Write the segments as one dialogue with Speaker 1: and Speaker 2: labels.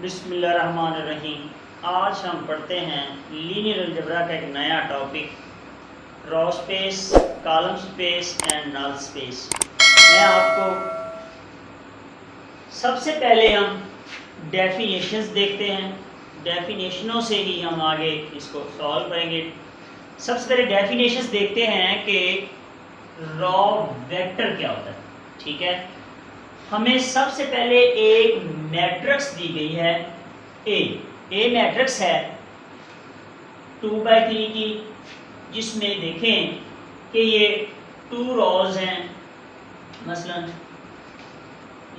Speaker 1: बिस्मिल्लाहिर्रहमानिर्रहीम। आज हम पढ़ते हैं लीनियर अलजेब्रा का एक नया topic, row space, column space and null space. मैं आपको सबसे पहले हम डेफिनेशंस देखते हैं, डेफिनेशनों से ही हम आगे इसको सॉल्व करेंगे। सबसे पहले डेफिनेशंस देखते हैं कि रॉ वेक्टर क्या होता है। ठीक है, हमें सबसे पहले एक मैट्रिक्स दी गई है ए मैट्रिक्स है 2/3 की, जिसमें देखें कि ये 2 रॉज हैं। मसलन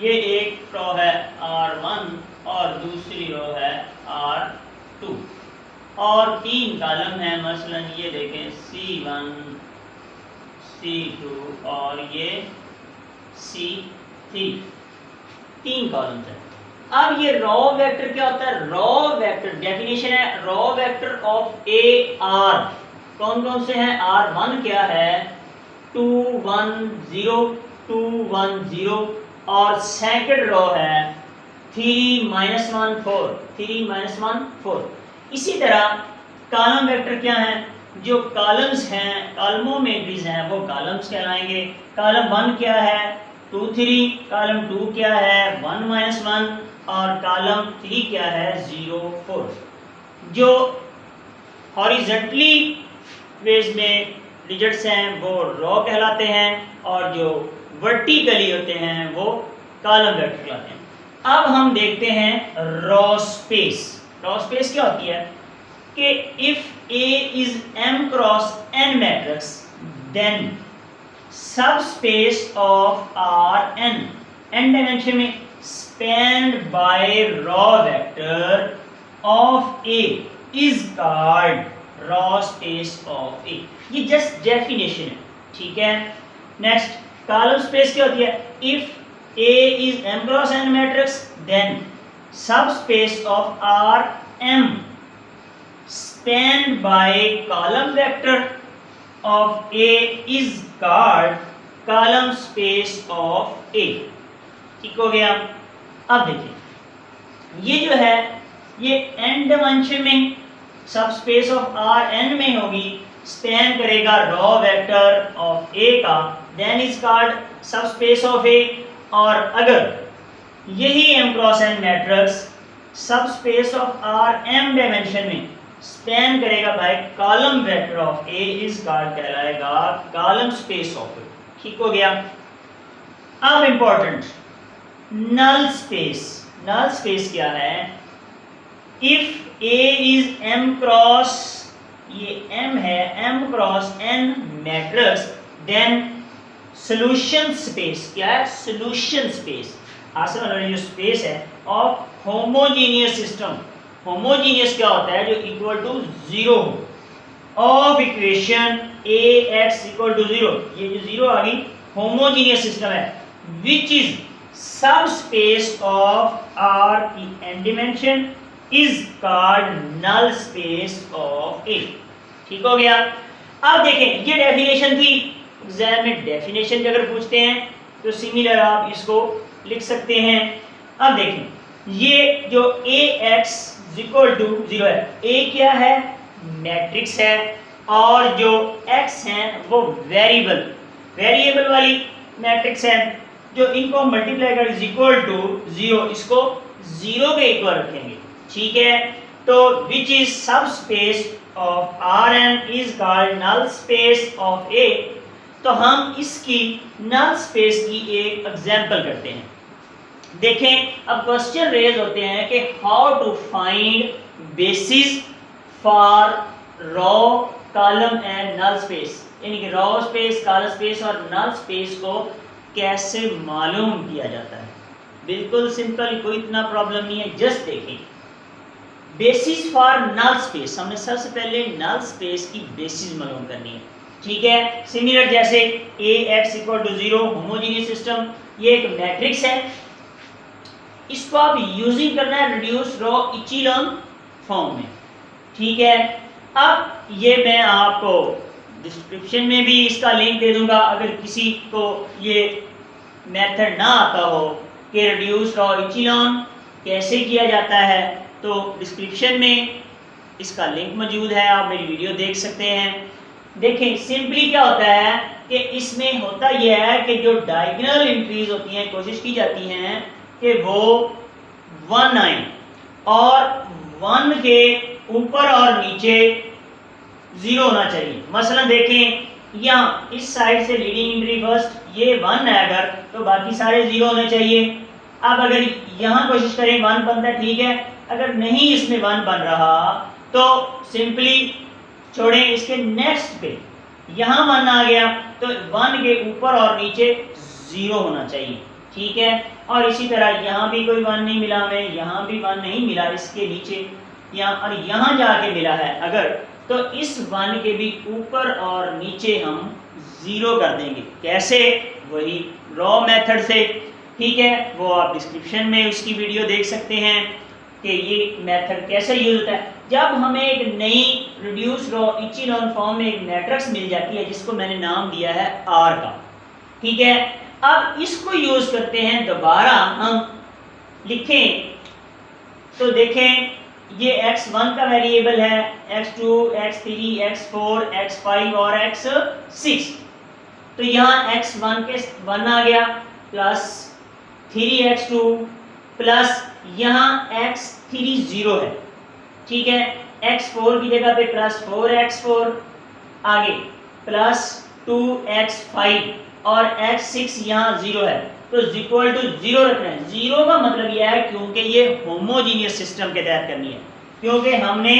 Speaker 1: ये एक रो है R1 और दूसरी रो है R2 और 3 कॉलम है। मसलन ये देखें C1 C2 और ये C3, 3 कॉलम्स हैं। अब ये रॉ वेक्टर क्या होता है? रॉ वेक्टर डेफिनेशन है, raw vector of A R. कौन कौन से हैं? R1 क्या है? 2 1 0 2 1 0 और सेकंड रो है 3 -1 4 3 -1 4। इसी तरह कॉलम वेक्टर क्या है? जो कॉलम्स हैं, कॉलमों में एंट्रीज हैं, वो कॉलम्स कहलाएंगे। कॉलम 1 क्या है? 2 3। कॉलम 2 क्या है? 1 -1 और कॉलम 3 क्या है? 0 4। जो हॉरिजॉन्टली वेज में डिजिट्स हैं वो रॉ कहलाते हैं और जो वर्टिकली होते हैं वो कॉलम वेक्टर कहलाते हैं। अब हम देखते हैं रॉ स्पेस। रॉ स्पेस क्या होती है कि if A is M cross N matrix, then subspace of Rn n dimension में spanned by raw vector of A is called raw space of A। ये just definition है, ठीक है। Next column space क्या होती है? If A is M cross N matrix, then subspace of Rm spanned by column vector of A is called column space of A। ठीक हो गया। अब देखिए ये जो है ये n डायमेंशन में सब स्पेस ऑफ Rn में होगी, स्पैन करेगा रॉ वेक्टर ऑफ A का, then is called subspace of A। और अगर यही M cross N matrix subspace of Rm dimension में स्पैन करेगा by column vector of A is called कहलाएगा कॉलम स्पेस ऑफ A। ठीक हो गया। अब important null space. Null space क्या है? If A is M cross, ये M है, M cross N matrix, then solution space क्या है? सॉल्यूशन स्पेस असल में जो स्पेस है ऑफ होमोजेनियस सिस्टम। होमोजीनियस क्या होता है? जो इक्वल टू 0 हो, of equation Ax equal to 0। ये जो 0 आ गई होमोजीनियस सिस्टम है, which is subspace of R की n dimension is called null space of A। ठीक हो गया। अब देखें ये डेफिनेशन थी, एग्जाम में डेफिनेशन अगर पूछते हैं तो सिमिलर आप इसको लिख सकते हैं। अब देखें ये जो Ax इक्वल टू 0 है, A क्या है? मैट्रिक्स है और जो x है वो वेरिएबल वाली मैट्रिक्स है। जो इनको मल्टीप्लाई कर इज इक्वल टू 0, इसको 0 के इक्वल रखेंगे। ठीक है, तो which is subspace of Rn is called null space of A। तो हम इसकी नल स्पेस की एक एग्जांपल करते हैं। देखें अब क्वेश्चन रेज होते हैं कि how to find basis for row column and null space, यानी कि रॉ स्पेस, कॉलम स्पेस और नल स्पेस को कैसे मालूम किया जाता है। बिल्कुल सिंपल, कोई इतना प्रॉब्लम नहीं है। जस्ट देखें बेसिस फॉर नल स्पेस, हमने सबसे पहले नल स्पेस की बेसिस मालूम करनी है। ठीक है, सिमिलर जैसे Ax equal to 0 homogeneous system, ये एक मैट्रिक्स है, इसको आप यूजिंग करना है रिड्यूस रॉ इचेलॉन फॉर्म में। ठीक है, अब ये मैं आपको डिस्क्रिप्शन में भी इसका लिंक दे दूंगा, अगर किसी को ये मेथड ना आता हो कि रिड्यूस रॉ इचेलॉन कैसे किया जाता है तो डिस्क्रिप्शन में इसका लिंक मौजूद है, आप मेरी वीडियो देख सकते हैं। देखें सिंपली क्या होता है कि इसमें होता यह है कि जो डायगोनल एंट्रीज होती हैं कोशिश की जाती हैं कि वो 1 आए और 1 के ऊपर और नीचे 0 होना चाहिए। मसलन देखें यहाँ इस साइड से लीडिंग एंट्री फर्स्ट ये 1 है अगर, तो बाकी सारे 0 होने चाहिए। अब अगर यहाँ कोशिश करें 1 बनता है ठीक है, अगर नहीं इसमें 1 बन रहा तो सिंपली छोड़ें, इसके नेक्स्ट पे यहाँ 1 आ गया तो 1 के ऊपर और नीचे 0 होना चाहिए, ठीक है। और इसी तरह यहाँ भी कोई 1 नहीं मिला हमें, यहाँ भी 1 नहीं मिला, इसके नीचे यहाँ और यहाँ जाके मिला है अगर, तो इस 1 के भी ऊपर और नीचे हम 0 कर देंगे। कैसे? वही रॉ मेथड से, ठीक है। वो आप डिस्क्रिप्शन में उसकी वीडियो देख सकते हैं कि ये मेथड कैसे यूज होता है। जब हमें एक नई रिड्यूस रॉ इचेलॉन फॉर्म में एक मैट्रिक्स मिल जाती है जिसको मैंने नाम दिया है आर का, ठीक है। अब इसको यूज करते हैं, दोबारा हम लिखें तो देखें ये x1 का वेरिएबल है, x2, x3, x4, x5 और x6। तो यहाँ x1 के 1 आ गया प्लस 3x2 प्लस यहाँ x3 0 है, ठीक है। x4 की जगह पे प्लस 4x4 आगे प्लस 2x5 और x6 यहाँ 0 है तो इक्वल टू 0 रखना है। 0 का मतलब यह है क्योंकि ये होमोजीनियस सिस्टम के तहत करनी है, क्योंकि हमने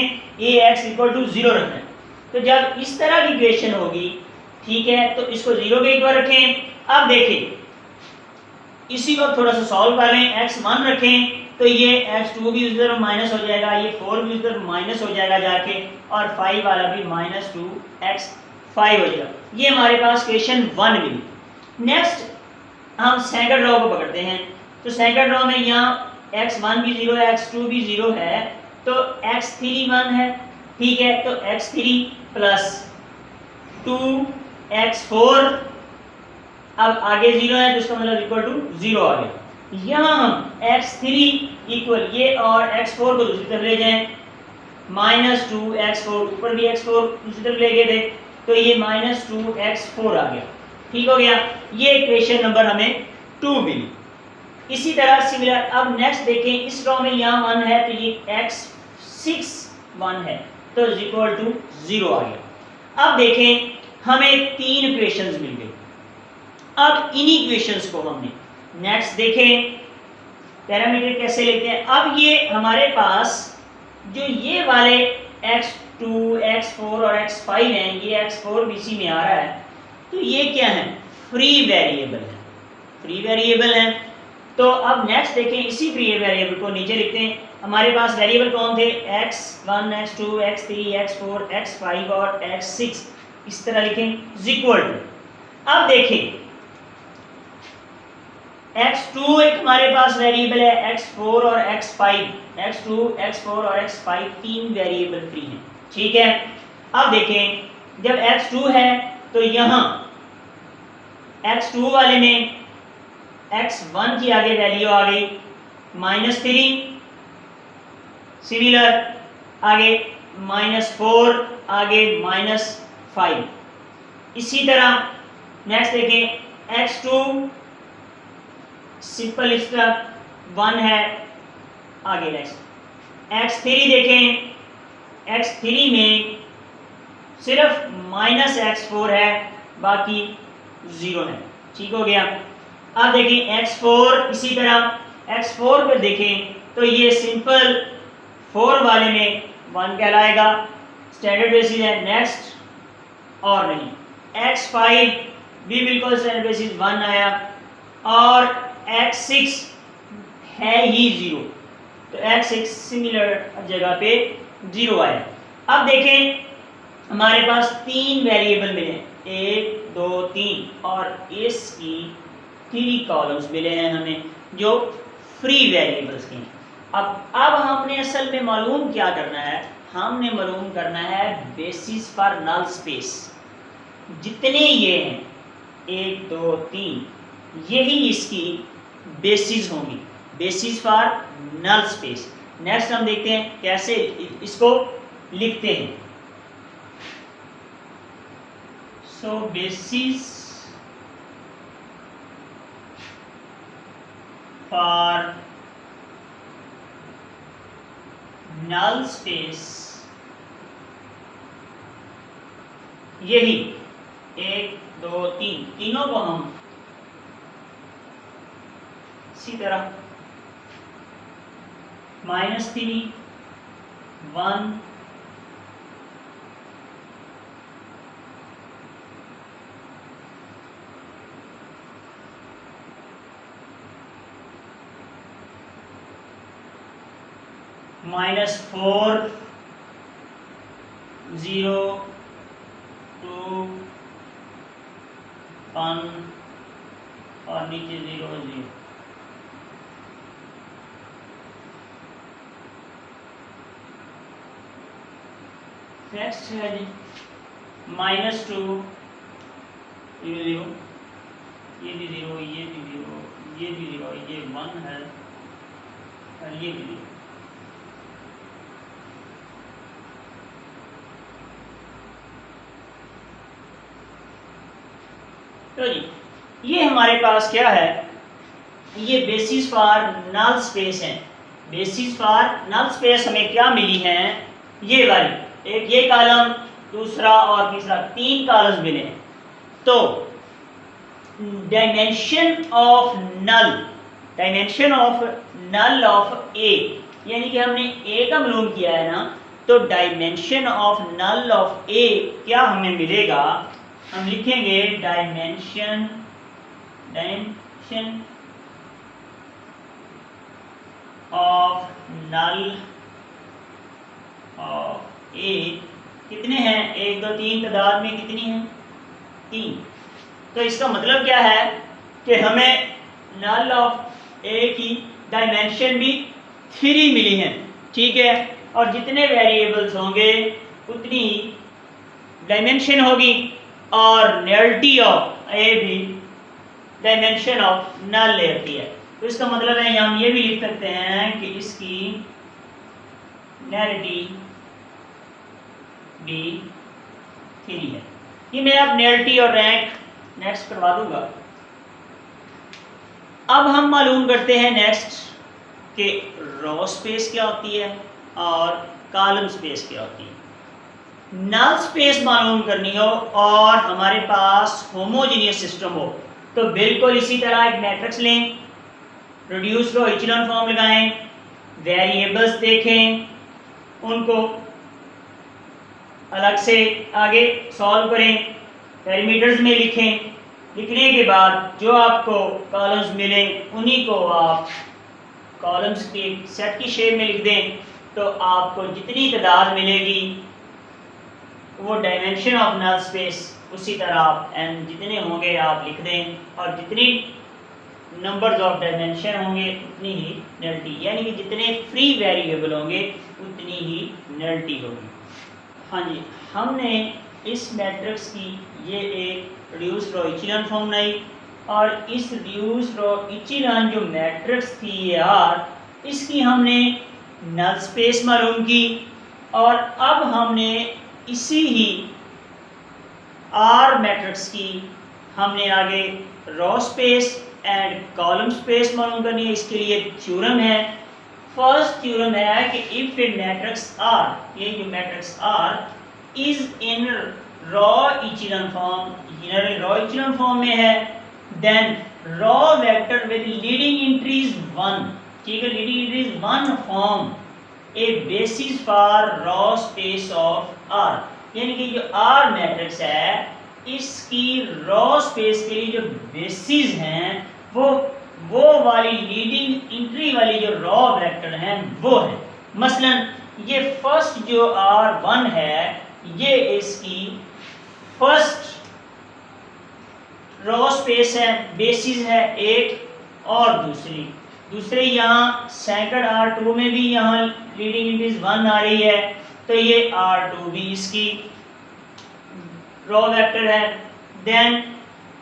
Speaker 1: ax इक्वल टू 0 रखना है। तो जब इस तरह की इक्वेशन होगी, ठीक है, तो इसको 0 पे एक बार रखें। अब देखें इसी को थोड़ा सा सॉल्व कर लें, x1 रखें तो ये x2 भी उस तरफ माइनस हो जाएगा, ये 4 भी उस तरफ माइनस हो जाएगा जाके, और 5 वाला भी -2x5 हो जाएगा। ये हमारे पास इक्वेशन 1 मिली। नेक्स्ट हम सेकंड रॉ को पकड़ते हैं, तो सेकंड रॉ में यहाँ x1 भी 0 है, x2 भी 0 है, तो x3 1 है, ठीक है। तो x3 प्लस 2x4 अब आगे 0 है तो इसका मतलब इक्वल टू 0 आ गया। यहाँ हम x3 इक्वल ये और x4 को दूसरी तरफ ले जाएं, -2x4 ऊपर भी x4 दूसरी तरफ ले गए थे तो ये -2x4 आ गया, ठीक हो गया। ये इक्वेशन नंबर हमें 2 मिली। इसी तरह सिमिलर अब नेक्स्ट देखें, इस रॉ में यहाँ 1 है तो ये x6 1 है तो इक्वल टू 0 आ गया। अब देखें हमें 3 इक्वेशंस मिल गई। अब इन्हीं इक्वेशंस को हमने नेक्स्ट देखें पैरामीटर कैसे लेते हैं। अब ये हमारे पास जो ये वाले x2, x4 और x5 हैं, ये x4 भी इसी में आ रहा है, तो ये क्या है? फ्री वेरिएबल है, फ्री वेरिएबल है। तो अब नेक्स्ट देखें, इसी फ्री वेरिएबल को नीचे लिखते हैं। हमारे पास वेरिएबल कौन थे? x1, x2, x3, x4, x5 और x6। इस तरह लिखें इक्वल टू। अब देखें x2 एक हमारे पास वेरिएबल है, x4 और x5, x2, x4 और x5 तीन वेरिएबल फ्री हैं, ठीक है। अब देखें जब x2 है तो यहाँ x2 वाले में x1 की आगे वैल्यू आ गई -3, सिमिलर आगे -4, आगे -5। इसी तरह नेक्स्ट देखें x2 सिंपल इस तरह 1 है, आगे नेक्स्ट x3 देखें, x3 में सिर्फ -x4 है, बाकी 0 है, ठीक हो गया। अब देखें x4 इसी तरह x4 पे देखें तो ये सिंपल 4 वाले में 1 कहलाएगा, स्टैंडर्ड बेसिस है। नेक्स्ट और नहीं, x5 भी बिल्कुल स्टैंडर्ड बेसिस 1 आया और x6 है ही 0, तो x6 सिमिलर जगह पे 0 आया। अब देखें हमारे पास 3 वेरिएबल मिले, 1 2 3 और इसकी 3 कॉलम्स मिले हैं हमें जो फ्री वेरिएबल्स के हैं। अब हमने असल में मालूम क्या करना है? हमने मालूम करना है बेसिस फॉर नल स्पेस। जितने ये हैं 1 2 3 यही इसकी बेसिस होंगी, basis for null space. Next हम देखते हैं कैसे इसको लिखते हैं। So basis for null space, यही 1 2 3 तीनों को हम इसी तरह -3 1 -4 0 2 1 और नीचे 0 0। नेक्स्ट है जी -2 0 0, ये भी 0, ये भी 0, ये भी 0, ये 1 है और ये भी 0। तो जी ये हमारे पास क्या है, ये बेसिस फॉर नल स्पेस है। बेसिस फॉर नल स्पेस हमें क्या मिली है, ये वाली, एक ये कॉलम, दूसरा और तीसरा, 3 कॉलम्स मिले हैं। तो डायमेंशन ऑफ नल ऑफ ए, यानी कि हमने ए का मालूम किया है ना, तो डायमेंशन ऑफ नल ऑफ ए क्या हमें मिलेगा, हम लिखेंगे डायमेंशन ऑफ नल ऑफ ए कितने हैं, 1 2 3 तादाद में कितनी हैं, 3। तो इसका मतलब क्या है कि हमें नल ऑफ ए की डायमेंशन भी 3 मिली हैं, ठीक है। और जितने वेरिएबल्स होंगे उतनी ही डायमेंशन होगी, और नलिटी ऑफ ए भी डायमेंशन ऑफ नल लेती है। तो इसका मतलब है हम ये भी लिख सकते हैं कि इसकी नलिटी भी 3 है। ये मैं अब नलिटी और रैंक नेक्स्ट करवा दूंगा। अब हम मालूम करते हैं नेक्स्ट कि रो स्पेस क्या होती है और कॉलम स्पेस क्या होती है। नल स्पेस मालूम करनी हो और हमारे पास होमोजेनियस सिस्टम हो, तो बिल्कुल इसी तरह एक मैट्रिक्स लें, रिड्यूस रो इचेलॉन फॉर्म लगाएं, वेरिएबल्स देखें, उनको अलग से आगे सॉल्व करें, पैरामीटर्स में लिखें। लिखने के बाद जो आपको कॉलम्स मिलें उन्हीं को आप कॉलम्स के सेट की शेप में लिख दें, तो आपको जितनी तादाद मिलेगी वो डायमेंशन ऑफ नल स्पेस उसी तरह आप एन जितने होंगे आप लिख दें, और जितनी नंबर्स ऑफ डायमेंशन होंगे उतनी ही नलिटी, यानी कि जितने फ्री वेरिएबल होंगे उतनी ही नलिटी होगी। हाँ जी, हमने इस मैट्रिक्स की ये एक रिड्यूस रो इचेलॉन फॉर्म बनाई, और इस रिड्यूस रो इचेलॉन जो मैट्रिक्स थी यार, इसकी हमने नल स्पेस मालूम की, और अब हमने इसी ही आर मैट्रिक्स की हमने आगे row space and column space मालूम करनी है। इसके लिए थ्योरम है, फर्स्ट थ्योरम है कि इफ ए मैट्रिक्स आर, ये जो matrix R is in row echelon form, generally row echelon form में है, then row vector with leading entries 1, ठीक है, leading entries 1 form a basis for row space of R, यानी कि जो R matrix है इसकी रो स्पेस के लिए जो बेसिस हैं वो वाली लीडिंग एंट्री वाली जो रो वेक्टर हैं वो है। मसलन ये फर्स्ट जो R1 है ये इसकी फर्स्ट रो स्पेस है, बेसिस है एक, और दूसरे यहाँ सेकंड R2 में भी यहाँ लीडिंग एंट्रीज 1 आ रही है, तो ये R2 भी इसकी रो वेक्टर है। देन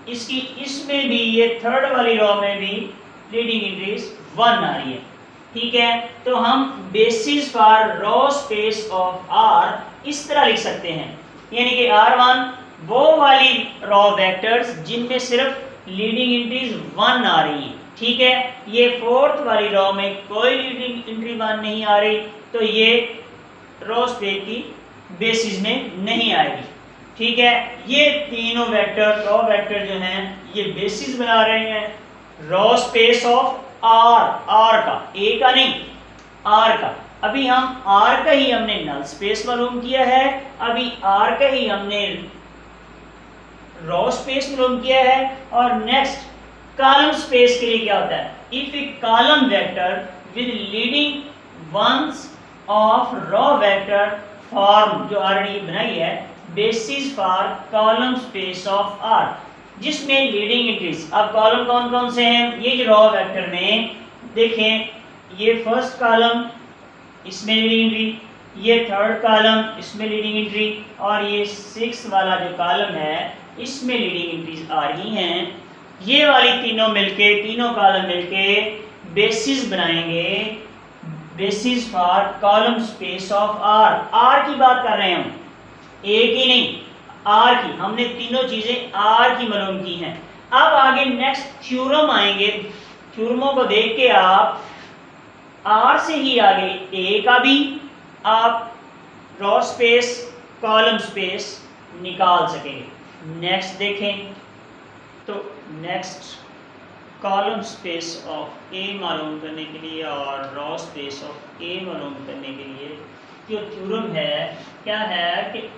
Speaker 1: इसकी इसमें भी ये थर्ड वाली रो में भी लीडिंग एंट्रीज 1 आ रही है। ठीक है, तो हम basis for row space of R इस तरह लिख सकते हैं, यानी कि R1 वो वाली रो वेक्टर्स जिनमें सिर्फ लीडिंग एंट्रीज 1 आ रही है। ठीक है, ये फोर्थ वाली रो में कोई लीडिंग एंट्री 1 नहीं आ रही, तो ये रो स्पेस की बेसिस में नहीं आएगी। ठीक है, ये तीनों वेक्टर रो वेक्टर जो हैं ये बेसिस बना रहे हैं रो स्पेस ऑफ आर का, ए का नहीं, आर का। अभी हम आर का ही हमने नल स्पेस मालूम किया है, अभी आर का ही हमने रो स्पेस मालूम किया है। और नेक्स्ट कॉलम स्पेस के लिए क्या होता है, if a column vector with leading ones of row vector form जो ऑलरेडी बनाई है basis for column space of R, जिसमें लीडिंग एंट्रीज, अब कॉलम कौन कौन से हैं, ये जो रो वेक्टर में देखें, ये फर्स्ट कॉलम इसमें लीडिंग एंट्री, ये थर्ड कॉलम इसमें लीडिंग एंट्री, और ये 6 वाला जो कॉलम है इसमें लीडिंग एंट्रीज आ रही हैं। ये वाली तीनों मिलके, तीनों कॉलम मिलके बेसिस बनाएंगे, basis for column space of R. R की बात कर रहे हैं हम, ए की नहीं, आर की। हमने तीनों चीजें आर की मालूम की हैं। अब आगे नेक्स्ट थ्योरम आएंगे, थ्योरमों को देख के आप आर से ही आगे ए का भी आप रो स्पेस कॉलम स्पेस निकाल सकेंगे। नेक्स्ट देखें तो नेक्स्ट कॉलम स्पेस ऑफ ए मालूम करने के लिए और रो स्पेस ऑफ ए मालूम करने के लिए जो थ्योरम है क्या है कि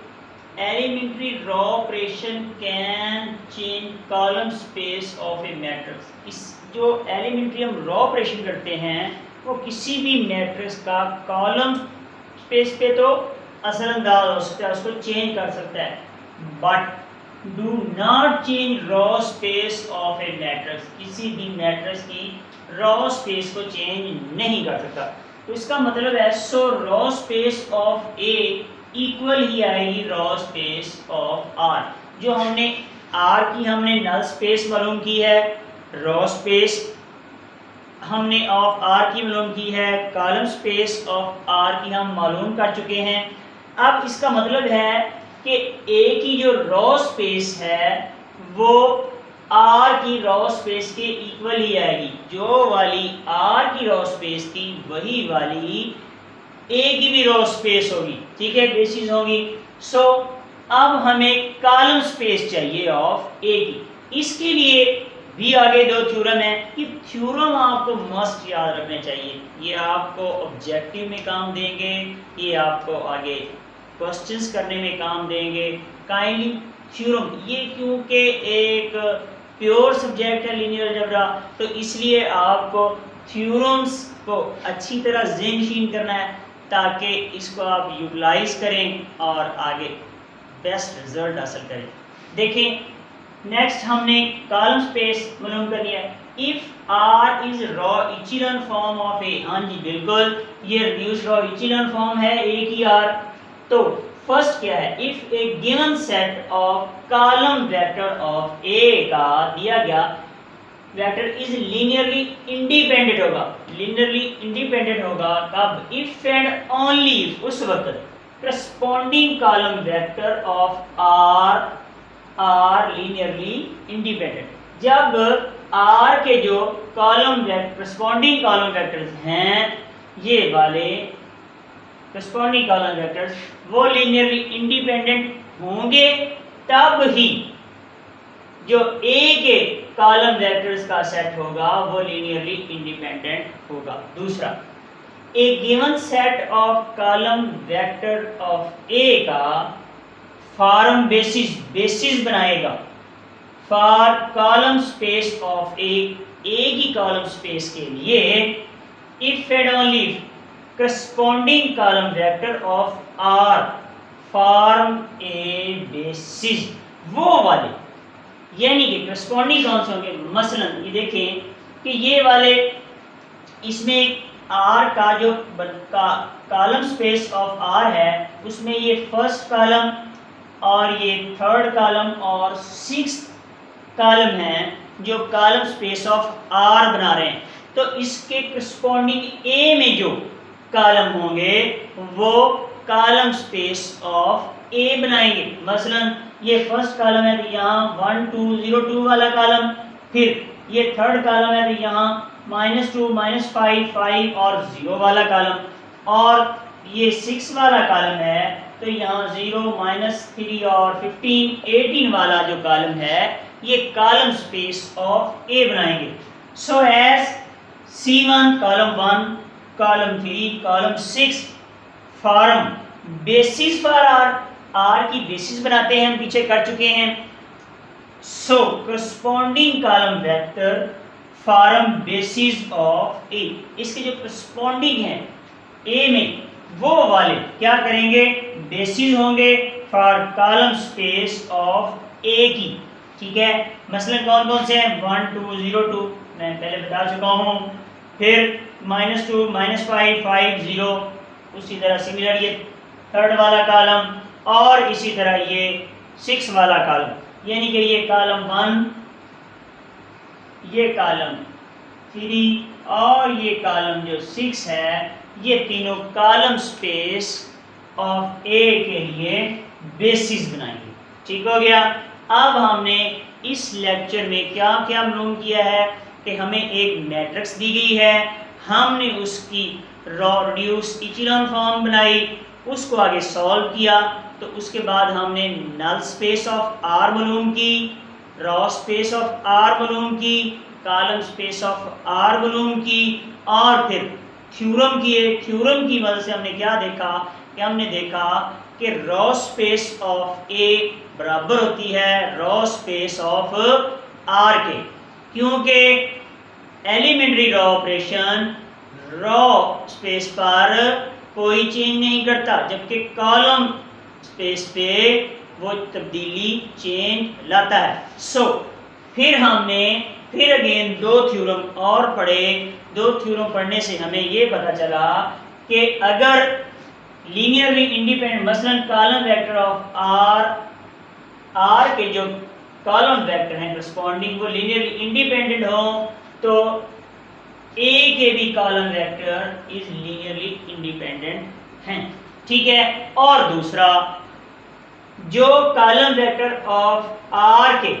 Speaker 1: elementary row operation can change column space of a matrix. इस जो एलिमेंट्री हम रो ऑपरेशन करते हैं वो किसी भी मैट्रिक्स का कॉलम स्पेस पे तो असरअंदाज हो सकता है, उसको चेंज कर सकता है, but do not change row space of a matrix. किसी भी मैट्रिक्स की रो स्पेस को चेंज नहीं कर सकता। तो इसका मतलब है so row space of A equal ही आएगी रो स्पेस ऑफ आर। जो हमने आर की हमने नल स्पेस मालूम की है, रो स्पेस हमने ऑफ आर की मालूम की है, कॉलम स्पेस ऑफ आर की हम मालूम कर चुके हैं। अब इसका मतलब है कि ए की जो रो स्पेस है वो आर की रो स्पेस के इक्वल ही आएगी। जो वाली आर की रो स्पेस थी वही वाली ए की भी रो स्पेस होगी। ठीक है, बेसिस होगी। सो अब हमें कॉलम स्पेस चाहिए ऑफ ए की। इसके लिए भी आगे दो थ्योरम है कि थ्योरम आपको मस्ट याद रखने चाहिए, ये आपको ऑब्जेक्टिव में काम देंगे, ये आपको आगे क्वेश्चंस करने में काम देंगे। काइंडली थ्योरम, ये क्योंकि एक प्योर सब्जेक्ट है लीनियर अलजेब्रा, तो इसलिए आपको थ्योरम्स को अच्छी तरह ज़हन-नशीन करना है ताकि इसको आप यूटिलाइज करें और आगे बेस्ट रिजल्ट हासिल करें। देखें नेक्स्ट हमने कॉलम स्पेस मालूम करनी है। If R is row echelon form of A, हाँ जी बिल्कुल ये रिड्यूस रो इचेलॉन फॉर्म है ए की आर। तो फर्स्ट क्या है, if A given set of column vector of A का दिया गया वेक्टर इज लीनियरली इंडिपेंडेंट होगा। लीनियरली इंडिपेंडेंट होगा कब, इफ एंड ओनली उस वक्त corresponding column vector of R are linearly independent, जब आर के जो कॉलम करस्पॉन्डिंग कॉलम वेक्टर्स हैं ये वाले करस्पॉन्डिंग कॉलम वेक्टर्स वो लीनियरली इंडिपेंडेंट होंगे, तब ही जो ए के कॉलम वेक्टर्स का सेट होगा वो लीनियरली इंडिपेंडेंट होगा। दूसरा, A given set of column vector of A का फॉर्म बेसिस बनाएगा for column space of A की कॉलम स्पेस के लिए if and only corresponding column vector of R form a basis, वो वाले यानी कि करस्पॉन्डिंग कौन से होंगे, मसलन ये देखें कि ये वाले इसमें आर का जो कॉलम स्पेस ऑफ आर है उसमें ये फर्स्ट कॉलम और ये थर्ड कॉलम और सिक्स्थ कॉलम है जो कॉलम स्पेस ऑफ आर बना रहे हैं। तो इसके करस्पॉन्डिंग ए में जो कॉलम होंगे वो कॉलम स्पेस ऑफ ए बनाएंगे। मसलन ये फर्स्ट कॉलम है तो यहाँ 1 2 0 2 वाला कॉलम, फिर ये थर्ड कॉलम है तो यहाँ -2 -5 5 और 0 वाला कॉलम, और ये 6 वाला कॉलम है तो यहाँ 0 -3 और 15 18 वाला जो कॉलम है ये कॉलम स्पेस ऑफ ए बनाएंगे। So as C1 column 1 column 3 column 6 form basis for R की बेसिस बनाते हैं, हम पीछे कर चुके हैं। So corresponding column vector form basis of A, इसके जो करस्पॉन्डिंग है ए में वो वाले क्या करेंगे, बेसिस होंगे for column space of A की। ठीक है, मसलन कौन कौन से हैं, 1 2 0 2 मैं पहले बता चुका हूँ, फिर -2 -5 5 0, उसी तरह सिमिलर ये थर्ड वाला कॉलम, और इसी तरह ये 6 वाला कॉलम, यानी कि ये कॉलम 1, ये कॉलम 3 और ये कॉलम जो 6 है, ये तीनों कॉलम स्पेस ऑफ ए के लिए बेसिस बनाएंगे। ठीक हो गया। अब हमने इस लेक्चर में क्या क्या मालूम किया है कि हमें एक मैट्रिक्स दी गई है, हमने उसकी रॉ रिड्यूस इचेलॉन फॉर्म बनाई, उसको आगे सॉल्व किया, तो उसके बाद हमने नल स्पेस ऑफ आर मालूम की, रॉ स्पेस ऑफ आर मालूम की, कॉलम स्पेस ऑफ आर मालूम की, और फिर थ्योरम किए। थ्योरम की मदद से हमने क्या देखा कि हमने देखा कि रॉ स्पेस ऑफ ए बराबर होती है रॉ स्पेस ऑफ आर के, क्योंकि elementary row operation row space पर कोई चेंज नहीं करता, जबकि कॉलम स्पेस पे वो तब्दीली चेंज लाता है। सो फिर हमने फिर अगेन 2 थ्योरम और पढ़े। 2 थ्योरम पढ़ने से हमें ये पता चला कि अगर लीनियरली इंडिपेंडेंट, मसलन कॉलम वेक्टर ऑफ आर के जो कॉलम वेक्टर हैं करस्पॉन्डिंग वो लीनियरली इंडिपेंडेंट हो, तो ए के भी column vector is linearly independent हैं। ठीक है। और दूसरा, जो कॉलम वेक्टर ऑफ आर के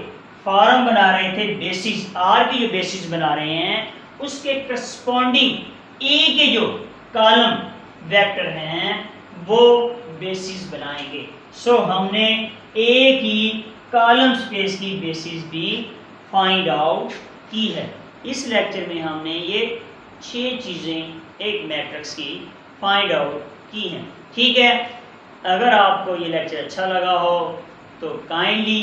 Speaker 1: फॉर्म बना रहे थे, बेसिस आर की जो बेसिस बना रहे हैं, उसके करस्पॉन्डिंग ए के जो कॉलम वेक्टर हैं वो बेसिस बनाएंगे। सो हमने ए की कॉलम स्पेस की बेसिस भी फाइंड आउट की है। इस लेक्चर में हमने ये 6 चीज़ें एक मैट्रिक्स की फाइंड आउट की हैं। ठीक है। अगर आपको ये लेक्चर अच्छा लगा हो तो काइंडली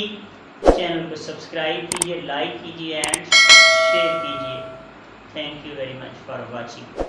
Speaker 1: चैनल को सब्सक्राइब कीजिए, लाइक कीजिए एंड शेयर कीजिए। Thank you very much for watching.